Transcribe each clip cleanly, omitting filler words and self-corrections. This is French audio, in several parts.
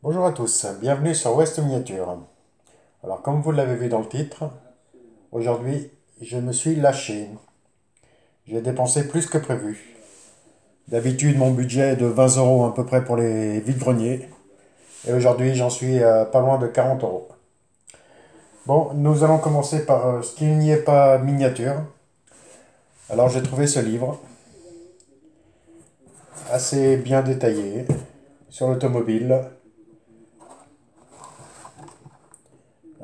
Bonjour à tous, bienvenue sur West Miniature. Alors comme vous l'avez vu dans le titre, aujourd'hui je me suis lâché. J'ai dépensé plus que prévu. D'habitude mon budget est de 20 euros à peu près pour les vides-greniers. Et aujourd'hui j'en suis à pas loin de 40 euros. Bon, nous allons commencer par ce qu'il n'y ait pas miniature. Alors j'ai trouvé ce livre, assez bien détaillé, sur l'automobile,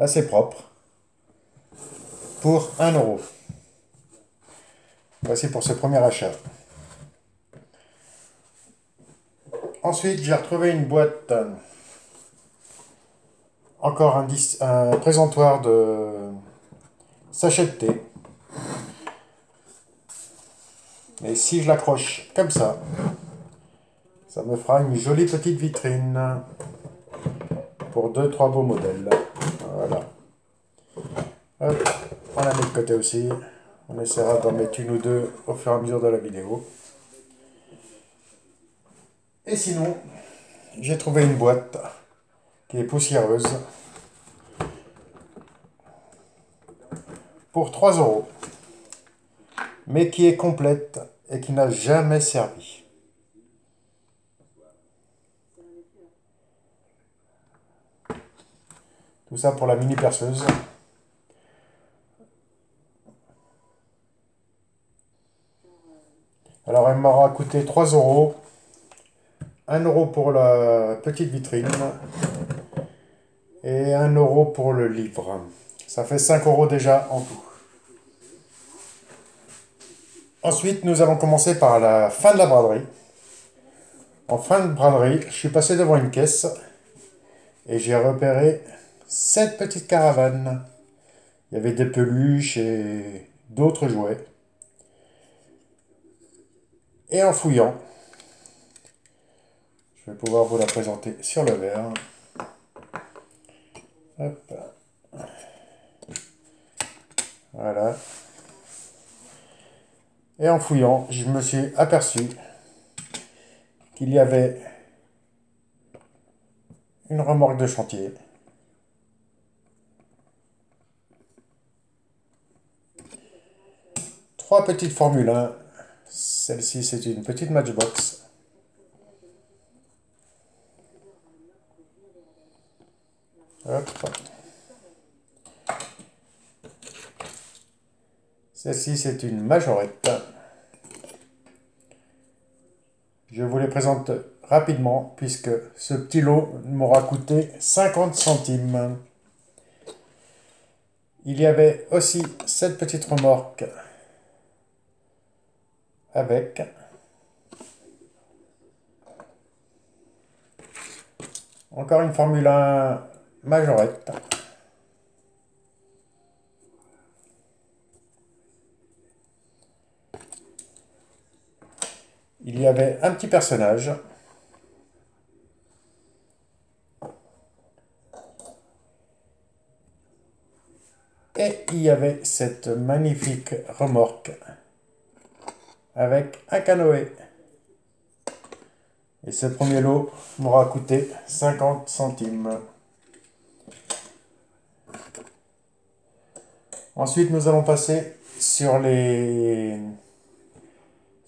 assez propre, pour 1 euro. Voici pour ce premier achat. Ensuite, j'ai retrouvé une boîte, encore un présentoir de sachet de thé. Et si je l'accroche comme ça me fera une jolie petite vitrine pour deux trois beaux modèles. Voilà. Hop, on la met de côté aussi. On essaiera d'en mettre une ou deux au fur et à mesure de la vidéo. Et sinon, j'ai trouvé une boîte qui est poussiéreuse pour 3 euros, mais qui est complète et qui n'a jamais servi. Tout ça pour la mini perceuse. Alors elle m'aura coûté 3 euros, 1 euro pour la petite vitrine et 1 euro pour le livre. Ça fait 5 euros déjà en tout. Ensuite, nous allons commencer par la fin de la braderie. En fin de braderie, je suis passé devant une caisse et j'ai repéré cette petite caravane. Il y avait des peluches et d'autres jouets. Et en fouillant, je vais pouvoir vous la présenter sur le verre. Hop. Voilà. Et en fouillant, je me suis aperçu qu'il y avait une remorque de chantier, trois petites Formule 1. Celle-ci, c'est une petite Matchbox. Hop. Celle-ci, c'est une Majorette. Je vous les présente rapidement puisque ce petit lot m'aura coûté 50 centimes. Il y avait aussi cette petite remorque avec. Encore une Formule 1 Majorette. Il y avait un petit personnage. Et il y avait cette magnifique remorque avec un canoë. Et ce premier lot m'aura coûté 50 centimes. Ensuite, nous allons passer sur les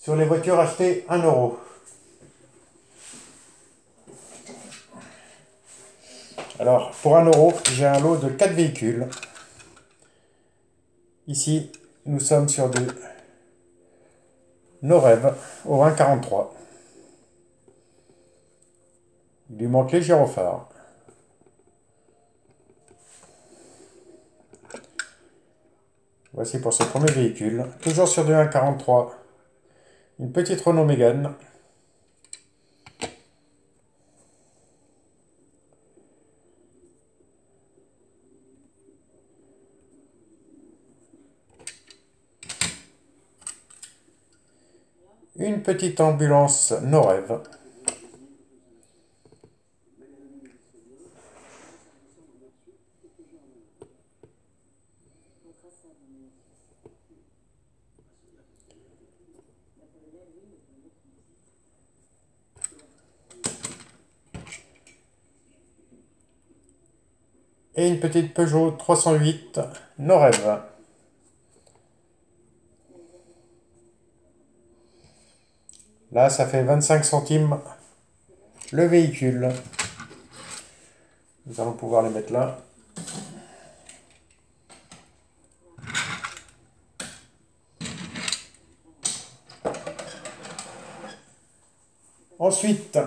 voitures achetées 1 euro. Alors, pour 1 euro, j'ai un lot de 4 véhicules. Ici, nous sommes sur de nos rêves au 1,43. Il lui manque les gyrophares. Voici pour ce premier véhicule. Toujours sur du 1,43. Une petite Renault Mégane. Une petite ambulance nos rêves. et une petite Peugeot 308 nos rêves. Là, ça fait 25 centimes le véhicule. Nous allons pouvoir les mettre là. Ensuite,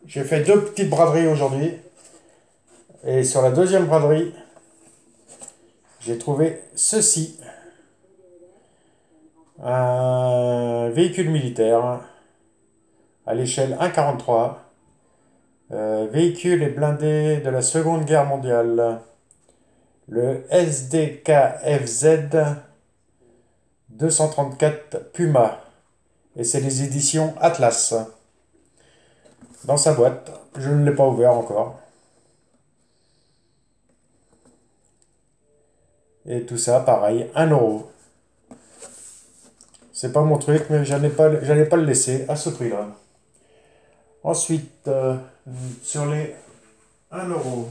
j'ai fait deux petites braderies aujourd'hui. Et sur la deuxième braderie, j'ai trouvé ceci. Un véhicule militaire à l'échelle 1,43. Véhicule et blindé de la Seconde Guerre mondiale. Le SDKFZ 234 Puma. Et c'est les éditions Atlas. Dans sa boîte. Je ne l'ai pas ouvert encore. Et tout ça, pareil, 1 euro. C'est pas mon truc, mais j'allais pas le laisser à ce prix-là. Ensuite, sur les 1 euro.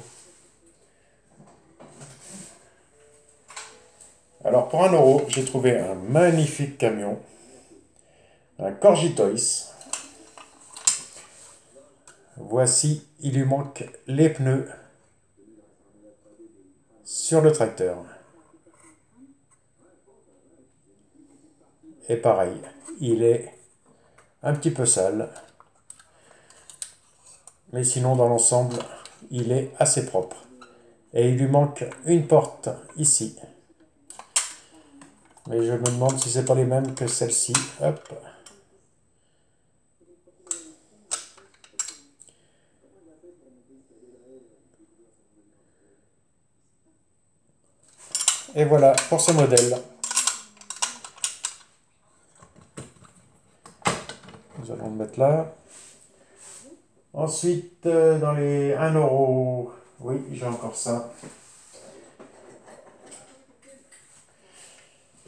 Alors, pour 1 euro, j'ai trouvé un magnifique camion. Un Corgi Toys. Voici, il lui manque les pneus sur le tracteur. Et pareil, il est un petit peu sale. Mais sinon, dans l'ensemble, il est assez propre. Et il lui manque une porte ici. Mais je me demande si c'est pas les mêmes que celle-ci. Hop. Et voilà pour ce modèle. Nous allons le mettre là. Ensuite, dans les 1 euro, oui, j'ai encore ça.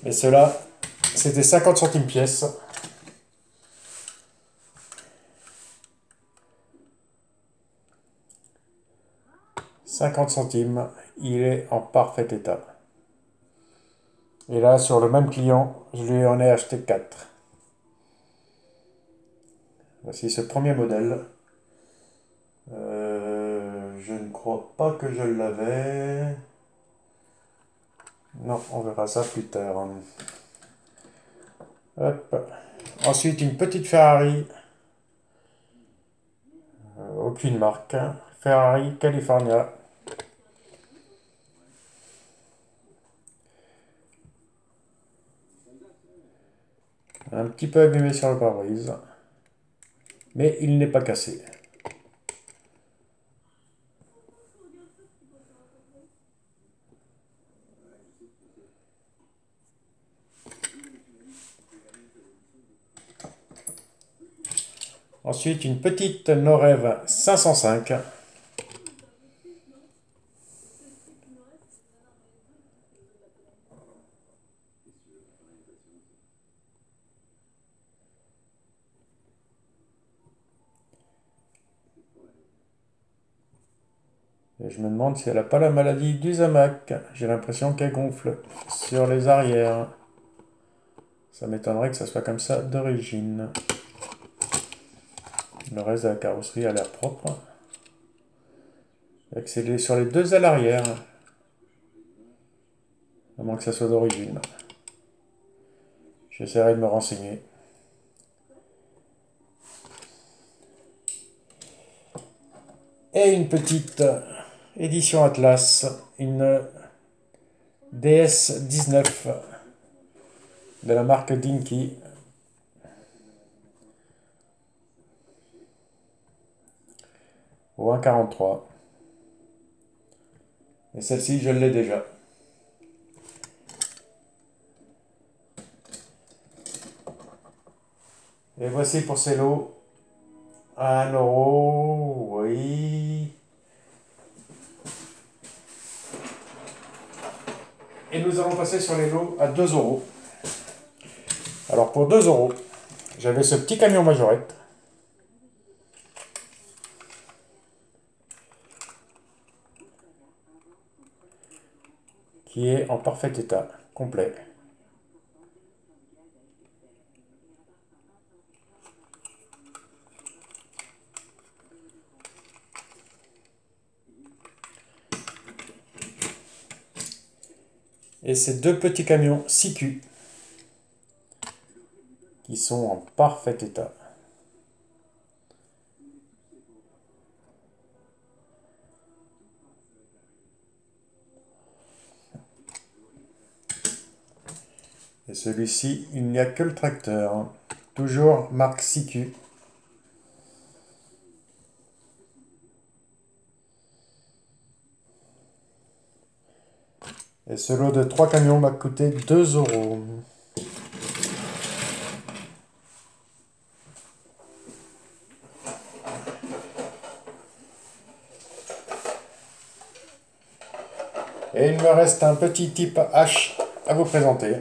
Mais ceux-là, c'était 50 centimes pièce. « 50 centimes, il est en parfait état. Et là, sur le même client, je lui en ai acheté 4. Voici ce premier modèle. Je ne crois pas que je l'avais. Non, on verra ça plus tard. Hop. Ensuite, une petite Ferrari. Aucune marque. Ferrari California. Un petit peu abîmé sur le pare-brise. Mais il n'est pas cassé. Ensuite, une petite Norev 505. Et je me demande si elle n'a pas la maladie du Zamac. J'ai l'impression qu'elle gonfle sur les arrières. Ça m'étonnerait que ça soit comme ça d'origine. Le reste de la carrosserie a l'air propre. Et que c'est sur les deux ailes arrière. À moins que ça soit d'origine. J'essaierai de me renseigner. Et une petite édition Atlas. Une DS19 de la marque Dinky. Au 1,43. Et celle-ci, je l'ai déjà. Et voici pour ces lots. 1 euro, oui. Et nous allons passer sur les lots à 2 euros. Alors pour 2 euros, j'avais ce petit camion majorette. qui est en parfait état, complet. Et ces deux petits camions 6Q qui sont en parfait état. Et celui-ci, il n'y a que le tracteur. Toujours marque 6Q. Et ce lot de 3 camions m'a coûté 2 €. Et il me reste un petit type H à vous présenter.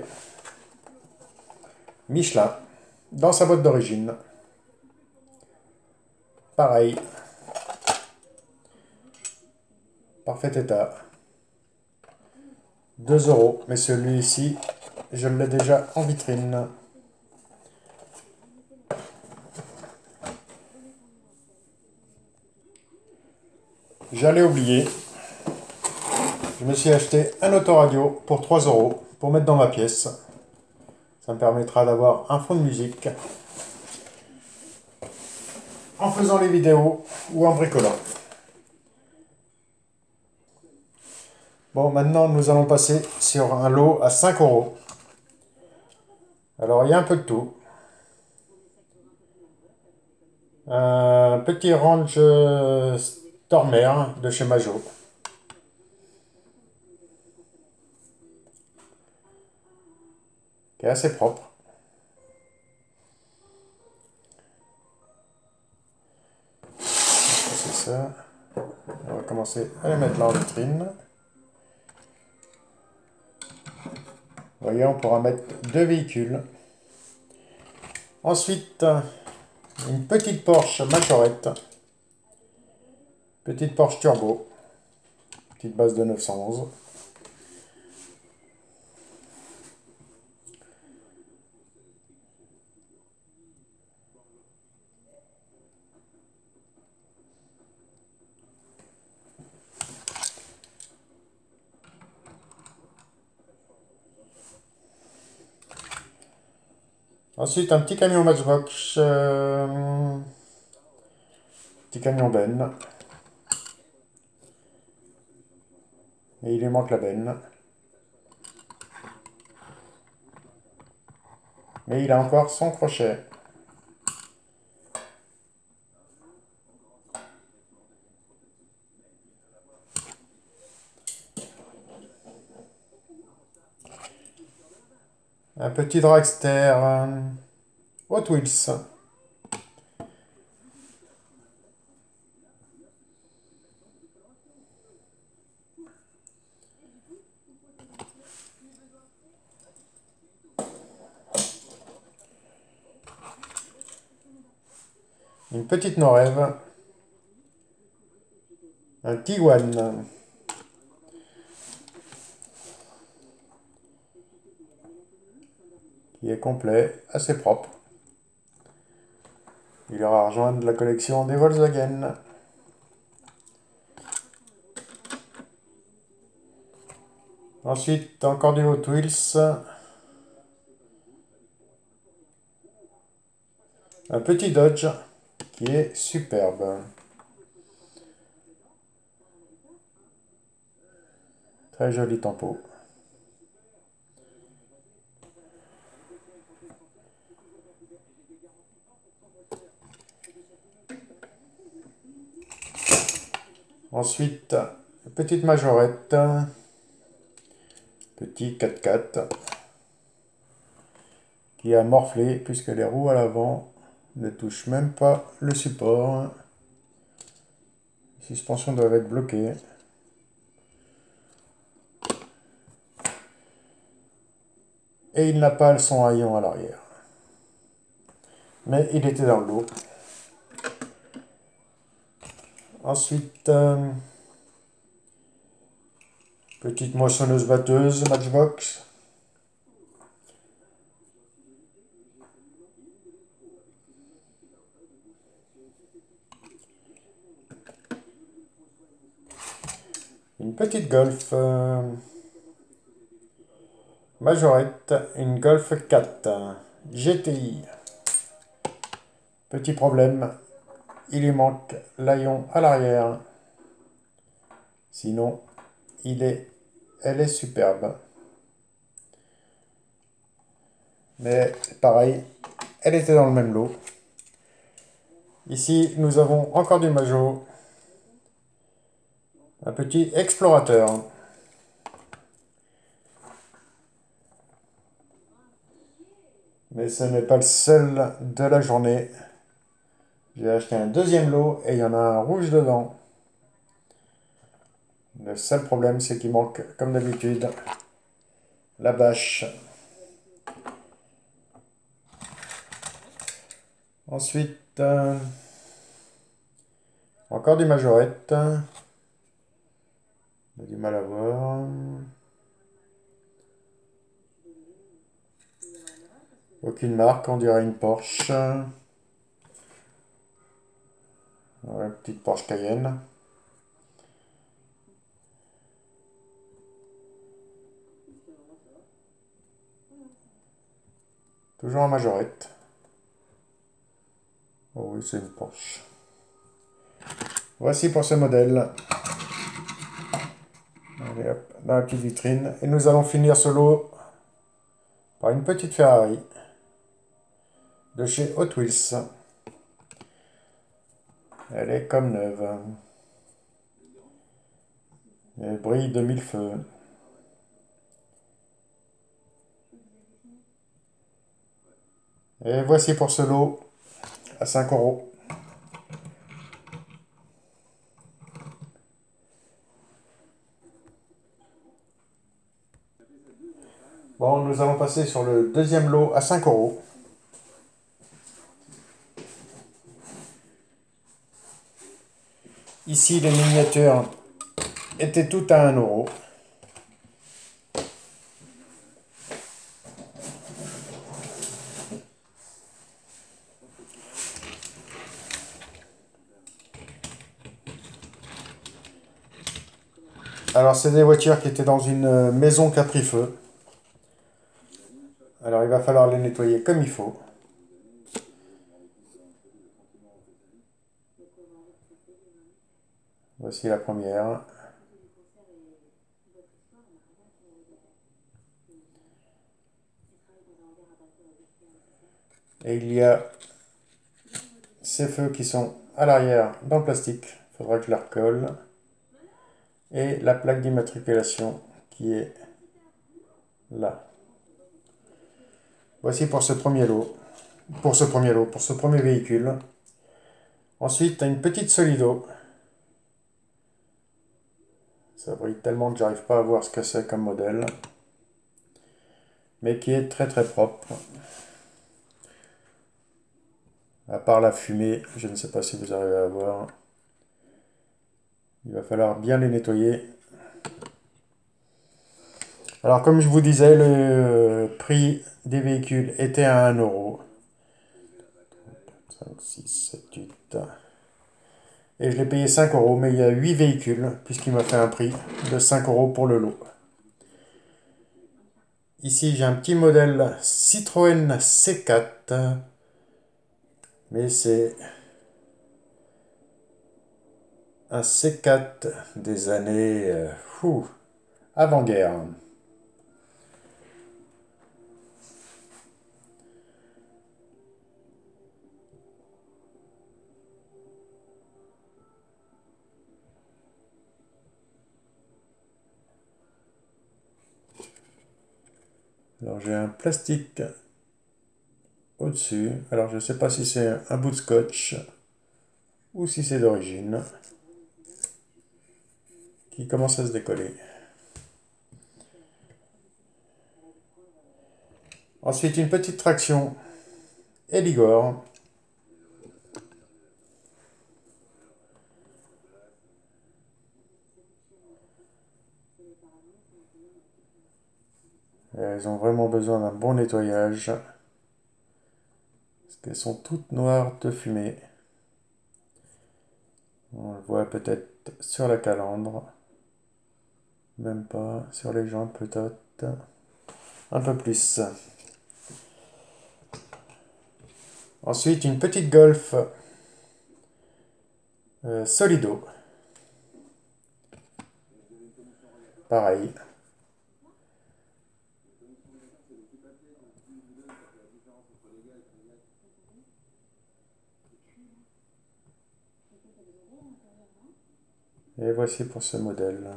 Michelin, dans sa boîte d'origine. Pareil. Parfait état. 2 €. Mais celui-ci, je l'ai déjà en vitrine. J'allais oublier. Je me suis acheté un autoradio pour 3 € pour mettre dans ma pièce. Ça me permettra d'avoir un fond de musique en faisant les vidéos ou en bricolant. Bon, maintenant nous allons passer sur un lot à 5 €. Alors il y a un peu de tout. Un petit range Stormer de chez Majo. Qui est assez propre. C'est ça. On va commencer à les mettre là en vitrine. Vous voyez, on pourra mettre 2 véhicules. Ensuite, une petite Porsche Machorette. Petite Porsche Turbo. Petite base de 911. Ensuite, un petit camion Matchbox. Petit camion benne. Et il lui manque la benne. Mais il a encore son crochet. Un petit dragster Hot Wheels. Une petite Norève. Un Tiguan. Qui est complet, assez propre. Il ira rejoindre la collection des Volkswagen. Ensuite, encore du Hot Wheels. Un petit Dodge qui est superbe. Très joli tempo. Ensuite, petite Majorette. Petit 4x4 qui a morflé puisque les roues à l'avant ne touchent même pas le support. Les suspensions doivent être bloquées. Et il n'a pas son haillon à l'arrière. Mais il était dans le lot. Ensuite, Petite moissonneuse batteuse Matchbox. Une petite Golf Majorette, une Golf 4 GTI. Petit problème, il lui manque l'haillon à l'arrière. Sinon, elle est superbe. Mais pareil, elle était dans le même lot. Ici, nous avons encore du Majo. Un petit explorateur. Mais ce n'est pas le seul de la journée. J'ai acheté un deuxième lot et il y en a un rouge dedans. Le seul problème, c'est qu'il manque, comme d'habitude, la bâche. Ensuite, encore du Majorette. On a du mal à voir. Aucune marque, on dirait une Porsche. Ouais, petite Porsche Cayenne. Toujours en Majorette. Oh oui, c'est une Porsche. Voici pour ce modèle. Allez hop, dans la petite vitrine. Et nous allons finir ce lot par une petite Ferrari de chez Hot Wheels. Elle est comme neuve. Elle brille de mille feux. Et voici pour ce lot à 5 €. Bon, nous allons passer sur le deuxième lot à 5 €. Ici, les miniatures étaient toutes à 1 €. Alors, c'est des voitures qui étaient dans une maison qui a pris feu. Alors, il va falloir les nettoyer comme il faut. Voici la première. Et il y a ces feux qui sont à l'arrière dans le plastique. Il faudra que je la recolle. Et la plaque d'immatriculation qui est là. Voici pour ce premier lot. Pour ce premier véhicule. Ensuite, une petite Solido. Ça brille tellement que j'arrive pas à voir ce que c'est comme modèle. Mais qui est très très propre. À part la fumée, je ne sais pas si vous arrivez à voir. Il va falloir bien les nettoyer. Alors comme je vous disais, le prix des véhicules était à 1 €. 5, 6, 7, 8. Et je l'ai payé 5 €, mais il y a 8 véhicules, puisqu'il m'a fait un prix de 5 € pour le lot. Ici, j'ai un petit modèle Citroën C4, mais c'est un C4 des années avant-guerre. Alors j'ai un plastique au-dessus. Alors je ne sais pas si c'est un bout de scotch ou si c'est d'origine qui commence à se décoller. Ensuite une petite traction Eligor. Elles ont vraiment besoin d'un bon nettoyage. Parce qu'elles sont toutes noires de fumée. On le voit peut-être sur la calandre. Même pas. Sur les jantes peut-être. Un peu plus. Ensuite, une petite Golf Solido. Pareil. Et voici pour ce modèle.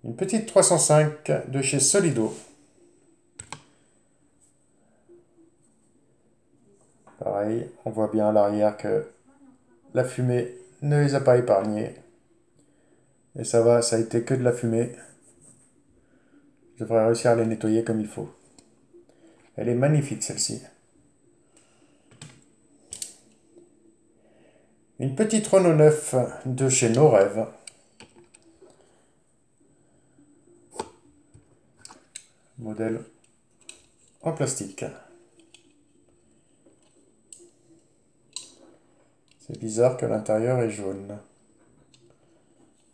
Une petite 305 de chez Solido. Pareil, on voit bien à l'arrière que la fumée ne les a pas épargnés. Et ça va, ça a été que de la fumée. Je devrais réussir à les nettoyer comme il faut. Elle est magnifique celle-ci. Une petite Renault 9 de chez Nos Rêves. Modèle en plastique. C'est bizarre que l'intérieur est jaune.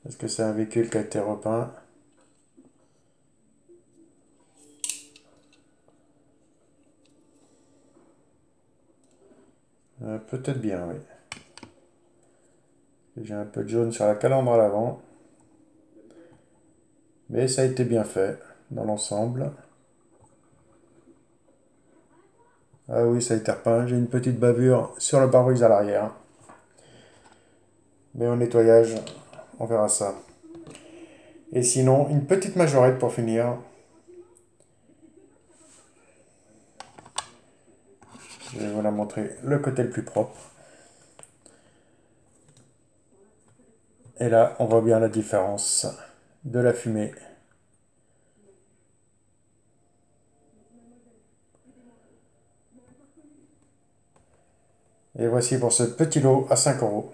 Est-ce que c'est un véhicule qui a été repeint? Peut-être bien, oui. J'ai un peu de jaune sur la calandre à l'avant. Mais ça a été bien fait dans l'ensemble. Ah oui, ça a été repeint. J'ai une petite bavure sur le pare-brise à l'arrière. Mais au nettoyage, on verra ça. Et sinon, une petite majorette pour finir. Je vais vous la montrer le côté le plus propre. Et là, on voit bien la différence de la fumée. Et voici pour ce petit lot à 5 €.